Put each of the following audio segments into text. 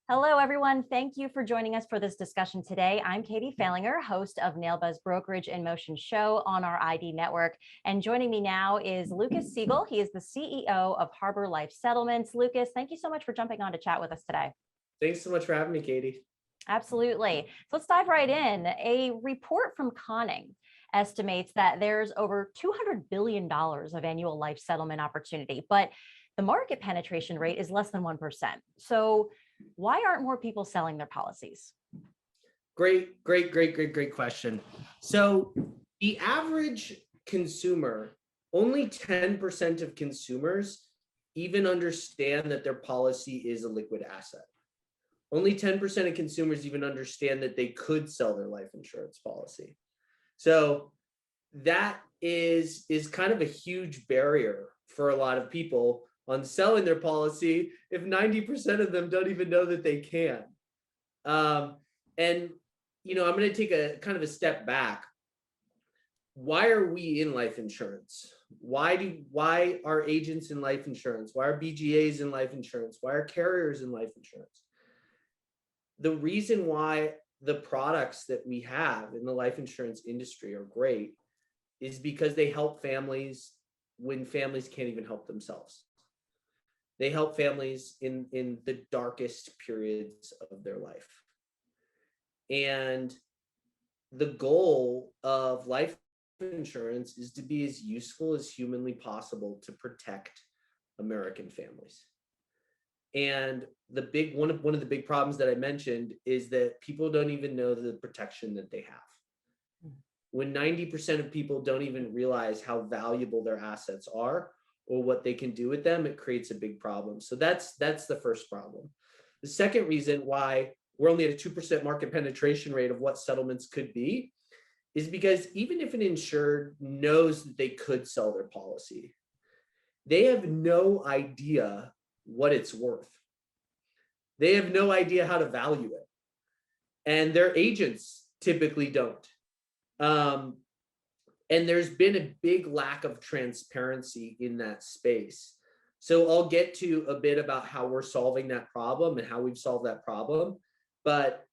Hello, everyone. Thank you for joining us for this discussion today. I'm Katie Fehlinger, host of NAILBA's Brokerage in Motion show on our ID network. And joining me now is Lucas Siegel. He is the CEO of Harbor Life Settlements. Lucas, thank you so much for jumping on to chat with us today. Thanks so much for having me, Katie. Absolutely. So let's dive right in. A report from Conning estimates that there's over $200 billion of annual life settlement opportunity, but the market penetration rate is less than 1%. So why aren't more people selling their policies? Great question. So the average consumer, only 10% of consumers even understand that their policy is a liquid asset. Only 10% of consumers even understand that they could sell their life insurance policy. So that is kind of a huge barrier for a lot of people on selling their policy if 90% of them don't even know that they can. And, I'm going to take a kind of a step back. Why are we in life insurance? Why are agents in life insurance? Why are BGAs in life insurance? Why are carriers in life insurance? The reason why the products that we have in the life insurance industry are great is because they help families when families can't even help themselves. They help families in the darkest periods of their life. And the goal of life insurance is to be as useful as humanly possible to protect American families. And one of the big problems that I mentioned is that people don't even know the protection that they have. When 90% of people don't even realize how valuable their assets are or what they can do with them, it creates a big problem. So that's the first problem. The second reason why we're only at a 2% market penetration rate of what settlements could be is because even if an insured knows that they could sell their policy, they have no idea what it's worth. They have no idea how to value it. And their agents typically don't. And there's been a big lack of transparency in that space. So I'll get to a bit about how we're solving that problem and how we've solved that problem. But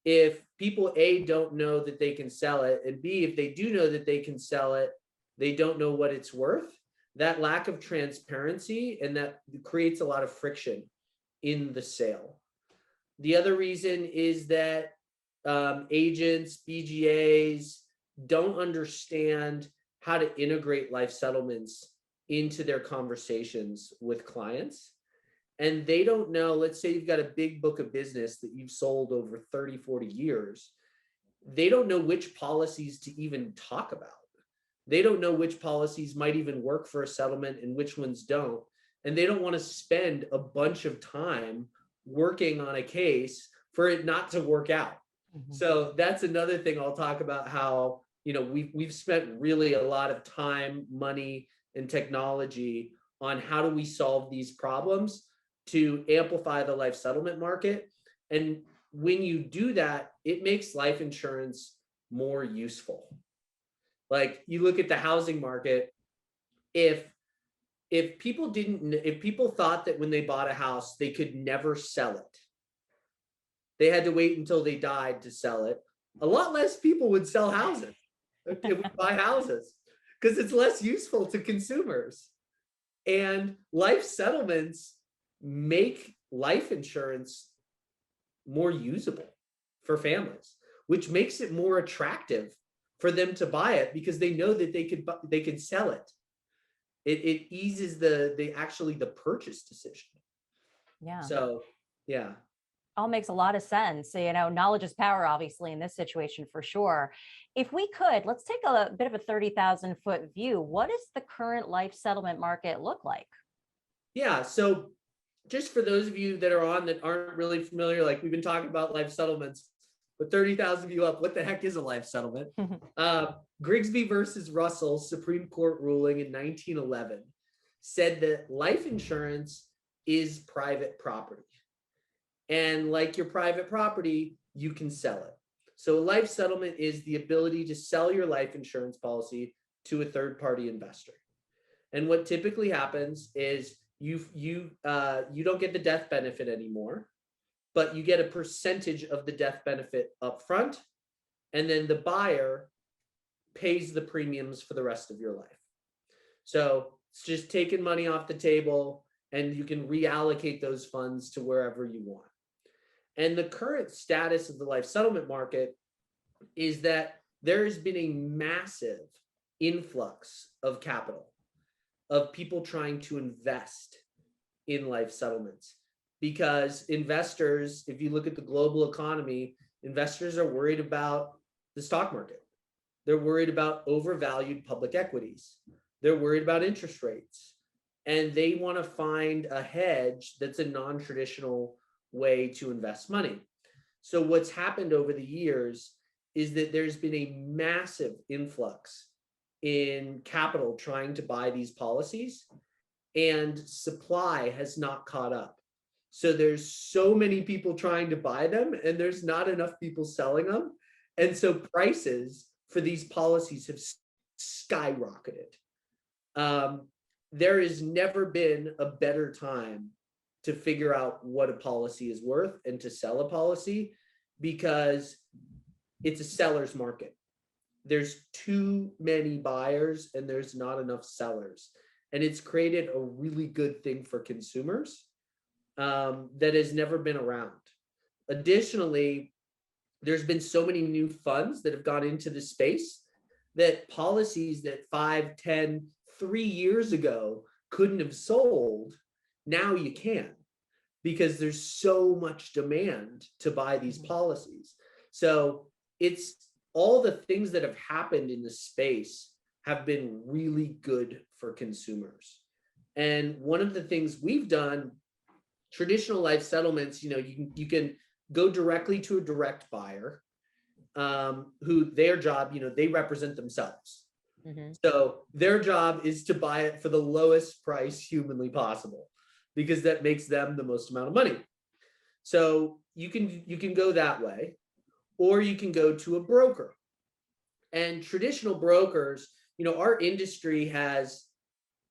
if people, A, don't know that they can sell it, and B, if they do know that they can sell it, they don't know what it's worth, that lack of transparency, and that creates a lot of friction in the sale. The other reason is that agents, BGAs, don't understand how to integrate life settlements into their conversations with clients. And they don't know, let's say you've got a big book of business that you've sold over 30, 40 years. They don't know which policies to even talk about. They don't know which policies might even work for a settlement and which ones don't. And they don't want to spend a bunch of time working on a case for it not to work out. Mm-hmm. So that's another thing I'll talk about, how we've spent really a lot of time, money, and technology on how do we solve these problems to amplify the life settlement market. And when you do that, it makes life insurance more useful. Like, you look at the housing market, if people thought that when they bought a house, they could never sell it, they had to wait until they died to sell it, a lot less people would sell houses. They would buy houses because it's less useful to consumers. And life settlements make life insurance more usable for families, which makes it more attractive for them to buy it because they know that they could sell it. It eases the purchase decision. Yeah. So, yeah. All makes a lot of sense. Knowledge is power, obviously, in this situation, for sure. If we could, let's take a bit of a 30,000 foot view. What does the current life settlement market look like? Yeah. So just for those of you that are on that aren't really familiar, like, we've been talking about life settlements, but 30,000 of you up, what the heck is a life settlement? Grigsby versus Russell Supreme Court ruling in 1911 said that life insurance is private property. And like your private property, you can sell it. So a life settlement is the ability to sell your life insurance policy to a third-party investor. And what typically happens is you don't get the death benefit anymore. but you get a percentage of the death benefit up front, and then the buyer pays the premiums for the rest of your life. So it's just taking money off the table, and you can reallocate those funds to wherever you want. And the current status of the life settlement market is that there has been a massive influx of capital, of people trying to invest in life settlements, because investors, if you look at the global economy, investors are worried about the stock market. They're worried about overvalued public equities. They're worried about interest rates. And they want to find a hedge that's a non-traditional way to invest money. So what's happened over the years is that there's been a massive influx in capital trying to buy these policies, and supply has not caught up. So there's so many people trying to buy them, and there's not enough people selling them. And so prices for these policies have skyrocketed. There has never been a better time to figure out what a policy is worth and to sell a policy, because it's a seller's market. There's too many buyers and there's not enough sellers. And it's created a really good thing for consumers that has never been around. Additionally, there's been so many new funds that have gone into the space that policies that 5, 10, 3 years ago couldn't have sold, now you can, because there's so much demand to buy these policies. So it's all the things that have happened in the space have been really good for consumers. And one of the things we've done, traditional life settlements, you can go directly to a direct buyer, who their job, they represent themselves. Mm-hmm. So their job is to buy it for the lowest price humanly possible, because that makes them the most amount of money. So you can go that way, or you can go to a broker. And traditional brokers, our industry has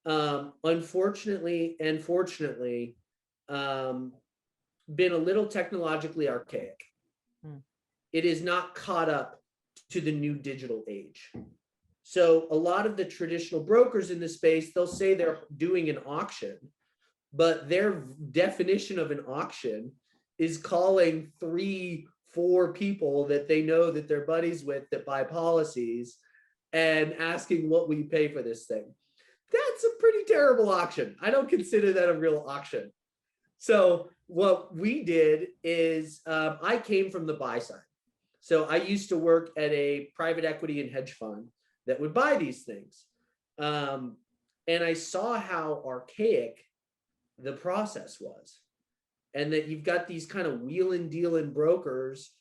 unfortunately and fortunately been a little technologically archaic. It is not caught up to the new digital age. So a lot of the traditional brokers in the space, they'll say they're doing an auction, but their definition of an auction is calling 3, 4 people that they know that they're buddies with that buy policies and asking, what will you pay for this thing? That's a pretty terrible auction. I don't consider that a real auction. So what we did is I came from the buy side. So I used to work at a private equity and hedge fund that would buy these things. And I saw how archaic the process was, and that you've got these kind of wheeling dealing brokers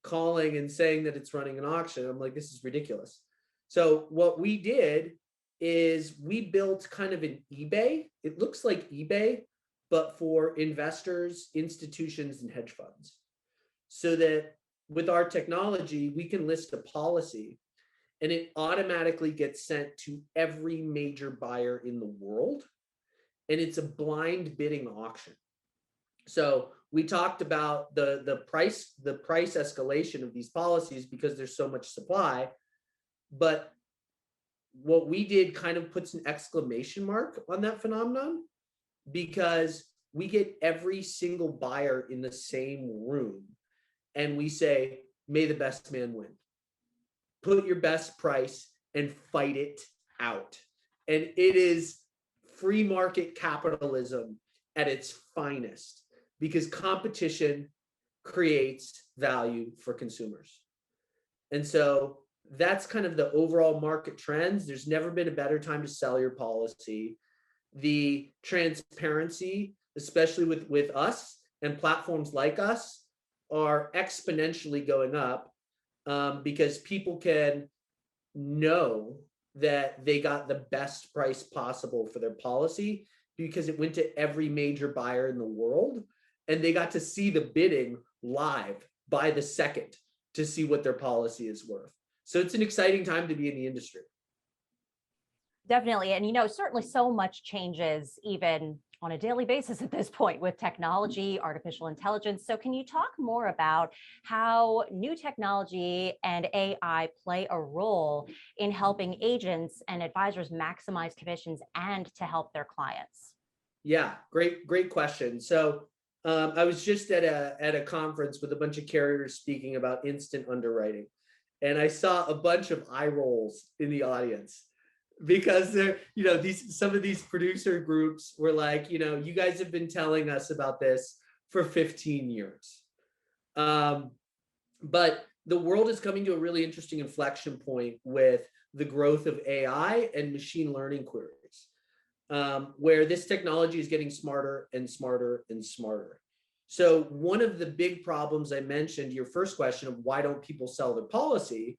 calling and saying that it's running an auction. I'm like, this is ridiculous. So what we did is we built kind of an eBay. It looks like eBay, but for investors, institutions, and hedge funds. So that with our technology, we can list a policy and it automatically gets sent to every major buyer in the world. And it's a blind bidding auction. So we talked about the price escalation of these policies because there's so much supply. But what we did kind of puts an exclamation mark on that phenomenon, because we get every single buyer in the same room and we say, may the best man win. Put your best price and fight it out. And it is free market capitalism at its finest, because competition creates value for consumers. And so that's kind of the overall market trends. There's never been a better time to sell your policy. The transparency, especially with us and platforms like us, are exponentially going up, because people can know that they got the best price possible for their policy because it went to every major buyer in the world, and they got to see the bidding live by the second to see what their policy is worth. So it's an exciting time to be in the industry. Definitely. And, certainly so much changes even on a daily basis at this point with technology, artificial intelligence. So can you talk more about how new technology and AI play a role in helping agents and advisors maximize commissions and to help their clients? Yeah, great question. So I was just at a conference with a bunch of carriers speaking about instant underwriting, and I saw a bunch of eye rolls in the audience because they're, some of these producer groups were like, you guys have been telling us about this for 15 years. But the world is coming to a really interesting inflection point with the growth of AI and machine learning queries, where this technology is getting smarter and smarter and smarter. So one of the big problems I mentioned, your first question of why don't people sell their policy,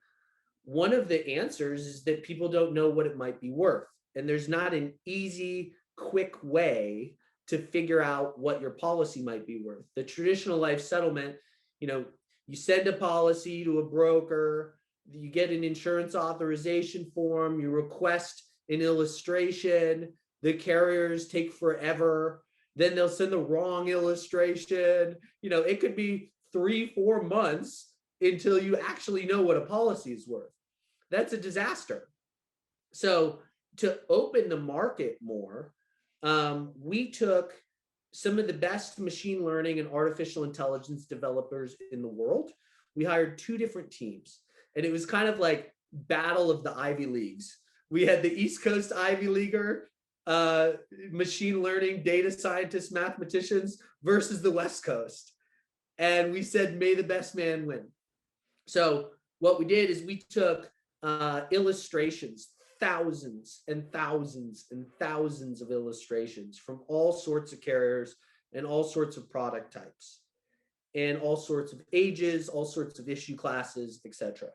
one of the answers is that people don't know what it might be worth. And there's not an easy, quick way to figure out what your policy might be worth. The traditional life settlement, you send a policy to a broker, you get an insurance authorization form, you request an illustration, the carriers take forever, then they'll send the wrong illustration. It could be 3-4 months until you actually know what a policy is worth. That's a disaster. So to open the market more, we took some of the best machine learning and artificial intelligence developers in the world. We hired 2 different teams, and it was kind of like battle of the Ivy Leagues. We had the East Coast Ivy Leaguer, machine learning, data scientists, mathematicians versus the West Coast. And we said, may the best man win. So what we did is we took illustrations, thousands and thousands and thousands of illustrations from all sorts of carriers and all sorts of product types and all sorts of ages, all sorts of issue classes, etc.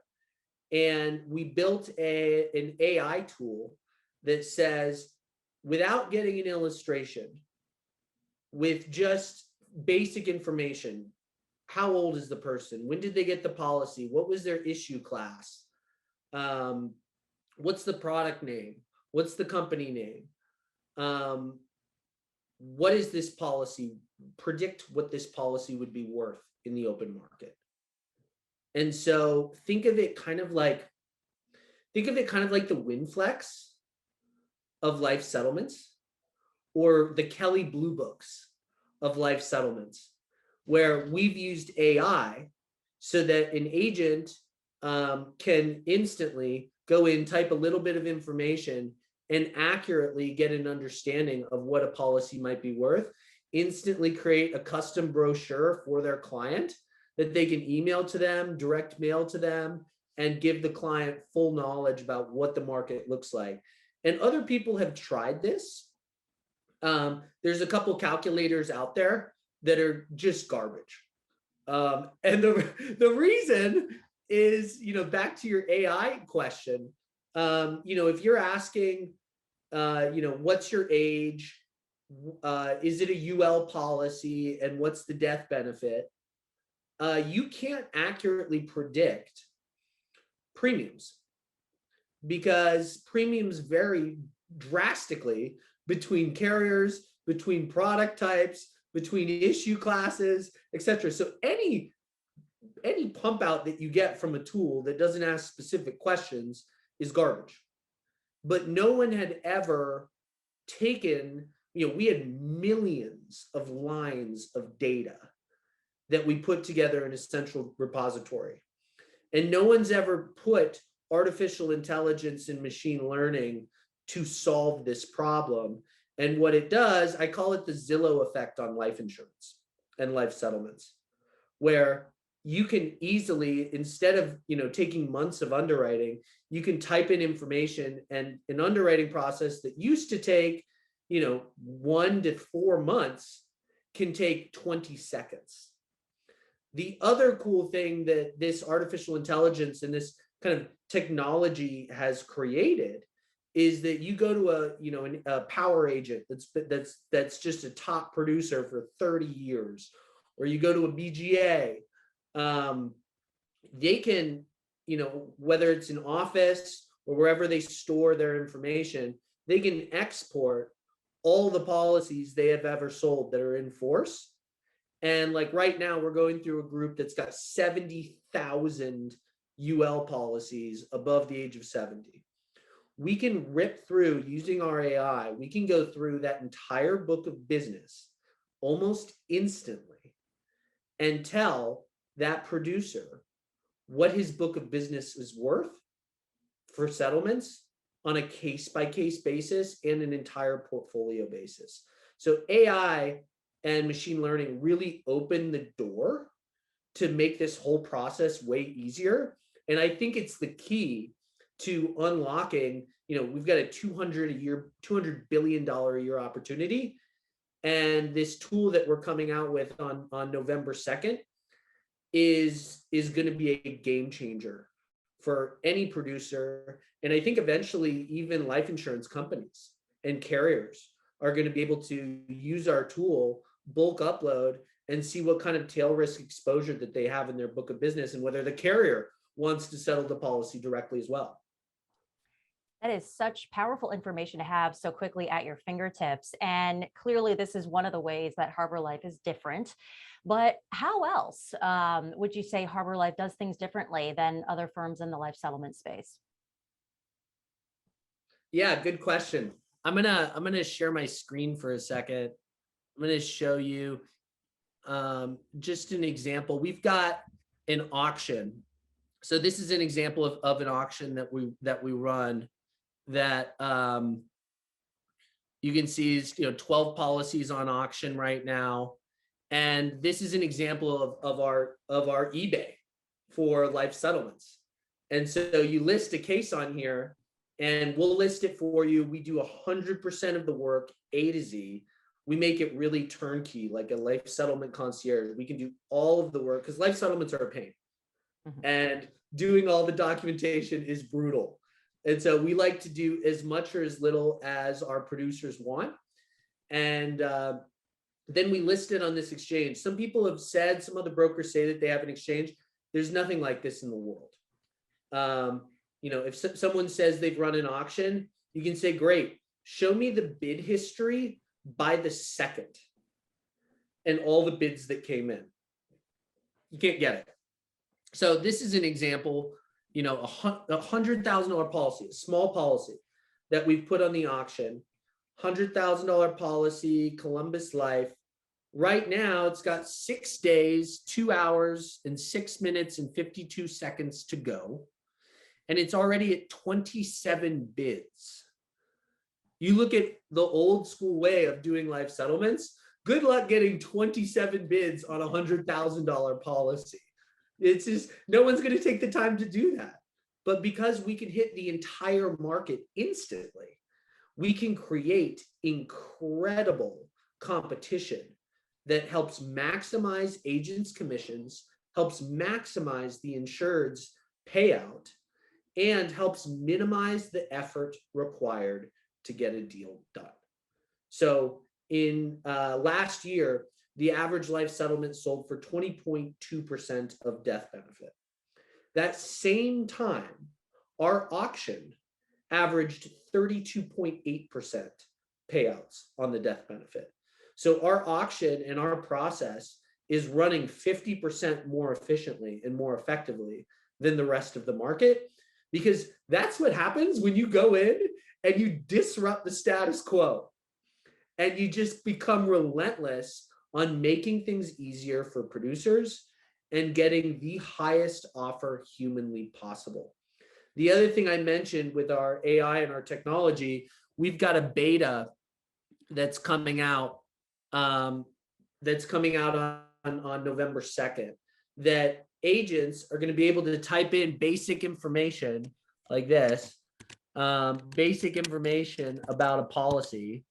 And we built an AI tool that says, without getting an illustration, with just basic information, how old is the person? When did they get the policy? What was their issue class? What's the product name? What's the company name? What is this policy? Predict what this policy would be worth in the open market. And so think of it kind of like the WinFlex of life settlements, or the Kelly Blue Books of life settlements, where we've used AI so that an agent can instantly go in, type a little bit of information, and accurately get an understanding of what a policy might be worth, instantly create a custom brochure for their client that they can email to them, direct mail to them, and give the client full knowledge about what the market looks like. And other people have tried this. There's a couple calculators out there that are just garbage. And the reason is, back to your AI question, if you're asking, what's your age? Is it a UL policy? And what's the death benefit? You can't accurately predict premiums, because premiums vary drastically between carriers, between product types, between issue classes, etc. So any pump out that you get from a tool that doesn't ask specific questions is garbage. But no one had ever taken, we had millions of lines of data that we put together in a central repository. And no one's ever put artificial intelligence and machine learning to solve this problem. And what it does, I call it the Zillow effect on life insurance and life settlements, where you can easily, instead of taking months of underwriting, you can type in information, and an underwriting process that used to take 1 to 4 months can take 20 seconds. The other cool thing that this artificial intelligence and this kind of technology has created is that you go to a power agent that's just a top producer for 30 years, or you go to a BGA, they can, whether it's an office or wherever they store their information, they can export all the policies they have ever sold that are in force. And like right now, we're going through a group that's got 70,000 UL policies above the age of 70. We can rip through using our AI, we can go through that entire book of business almost instantly and tell that producer what his book of business is worth for settlements on a case-by-case basis and an entire portfolio basis. So AI and machine learning really open the door to make this whole process way easier. And I think it's the key to unlocking, we've got a $200 billion a year opportunity. And this tool that we're coming out with on November 2nd is going to be a game changer for any producer. And I think eventually even life insurance companies and carriers are going to be able to use our tool, bulk upload, and see what kind of tail risk exposure that they have in their book of business and whether the carrier wants to settle the policy directly as well. That is such powerful information to have so quickly at your fingertips. And clearly, this is one of the ways that Harbor Life is different. But how else would you say Harbor Life does things differently than other firms in the life settlement space? Yeah, good question. I'm gonna share my screen for a second. I'm gonna show you just an example. We've got an auction. So this is an example of an auction that we run that you can see is 12 policies on auction right now. And this is an example of our eBay for life settlements. And so you list a case on here and we'll list it for you. We do 100% of the work, A to Z. We make it really turnkey, like a life settlement concierge. We can do all of the work because life settlements are a pain. Mm-hmm. And doing all the documentation is brutal. And so we like to do as much or as little as our producers want. And then we list it on this exchange. Some people have said, some other brokers say that they have an exchange. There's nothing like this in the world. If someone says they've run an auction, you can say, great, show me the bid history by the second and all the bids that came in. You can't get it. So this is an example, a $100,000 policy, a small policy that we've put on the auction, $100,000 policy, Columbus Life. Right now, it's got 6 days, 2 hours, and 6 minutes and 52 seconds to go. And it's already at 27 bids. You look at the old school way of doing life settlements, good luck getting 27 bids on a $100,000 policy. It's just, no one's going to take the time to do that. But because we can hit the entire market instantly, we can create incredible competition that helps maximize agents' commissions, helps maximize the insured's payout, and helps minimize the effort required to get a deal done. So in last year, the average life settlement sold for 20.2% of death benefit. That same time, our auction averaged 32.8% payouts on the death benefit. So our auction and our process is running 50% more efficiently and more effectively than the rest of the market, because that's what happens when you go in and you disrupt the status quo and you just become relentless on making things easier for producers and getting the highest offer humanly possible. The other thing I mentioned with our AI and our technology, we've got a beta that's coming out on November 2nd, that agents are going to be able to type in basic information like this, basic information about a policy.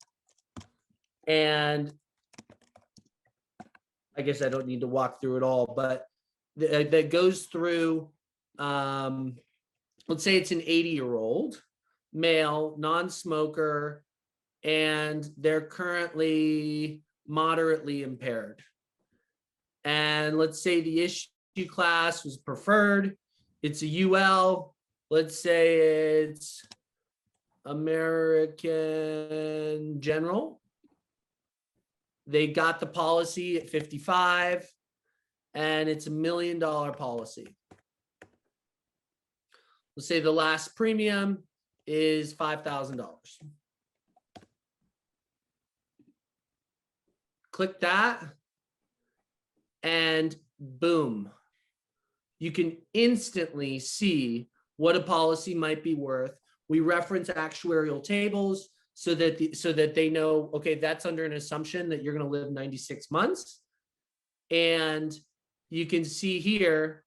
And I guess I don't need to walk through it all, but that goes through, let's say it's an 80-year-old male, non-smoker, and they're currently moderately impaired. And let's say the issue class was preferred. It's a UL. Let's say it's American General. They got the policy at 55, and it's $1 million policy. Let's say the last premium is $5,000. Click that, and boom, you can instantly see what a policy might be worth. We reference actuarial tables so that they know, okay, that's under an assumption that you're going to live 96 months. And you can see here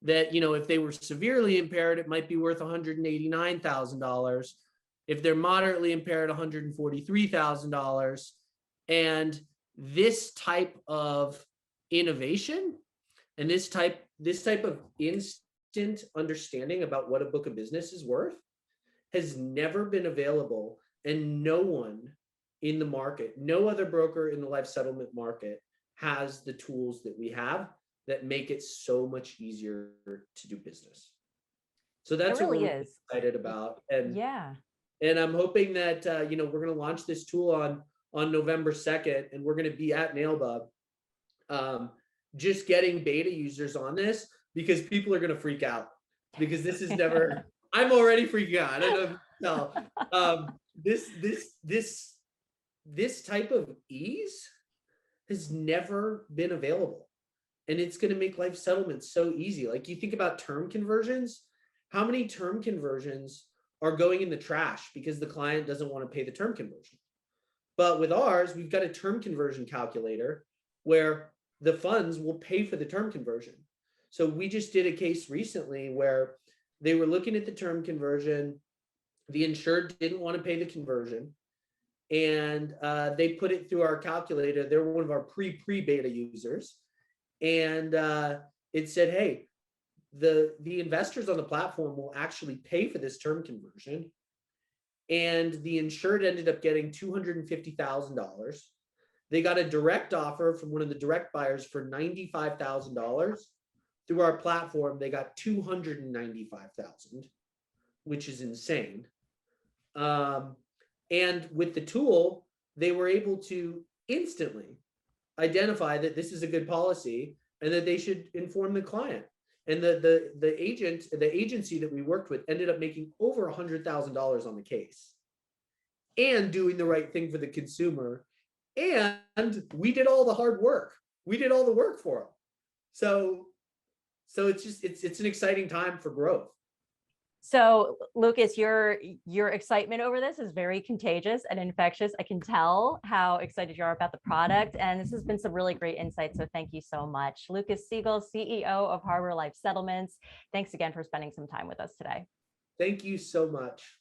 that, you know, if they were severely impaired, it might be worth $189,000. If they're moderately impaired, $143,000. And this type of innovation and this type of instant understanding about what a book of business is worth has never been available, and no one in the market, no other broker in the life settlement market has the tools that we have that make it so much easier to do business. So that's it really what we're is excited about. And yeah, and I'm hoping that you know, we're going to launch this tool on November 2nd, and we're going to be at NAILBA, just getting beta users on this, because people are going to freak out, because this is never. I'm already freaking out. I don't know if you can tell. This type of ease has never been available, and it's going to make life settlement so easy. Like, you think about term conversions. How many term conversions are going in the trash because the client doesn't want to pay the term conversion? But with ours, we've got a term conversion calculator where the funds will pay for the term conversion. So we just did a case recently where they were looking at the term conversion. The insured didn't want to pay the conversion, and they put it through our calculator. They were one of our pre-beta users, and it said, hey, the investors on the platform will actually pay for this term conversion. And the insured ended up getting $250,000. They got a direct offer from one of the direct buyers for $95,000. Through our platform, they got $295,000, which is insane. And with the tool, they were able to instantly identify that this is a good policy and that they should inform the client. And the agency that we worked with ended up making over $100,000 on the case, and doing the right thing for the consumer. And we did all the hard work. We did all the work for them. So it's an exciting time for growth. So Lucas, your excitement over this is very contagious and infectious. I can tell how excited you are about the product, and this has been some really great insights. So thank you so much. Lucas Siegel, CEO of Harbor Life Settlements. Thanks again for spending some time with us today. Thank you so much.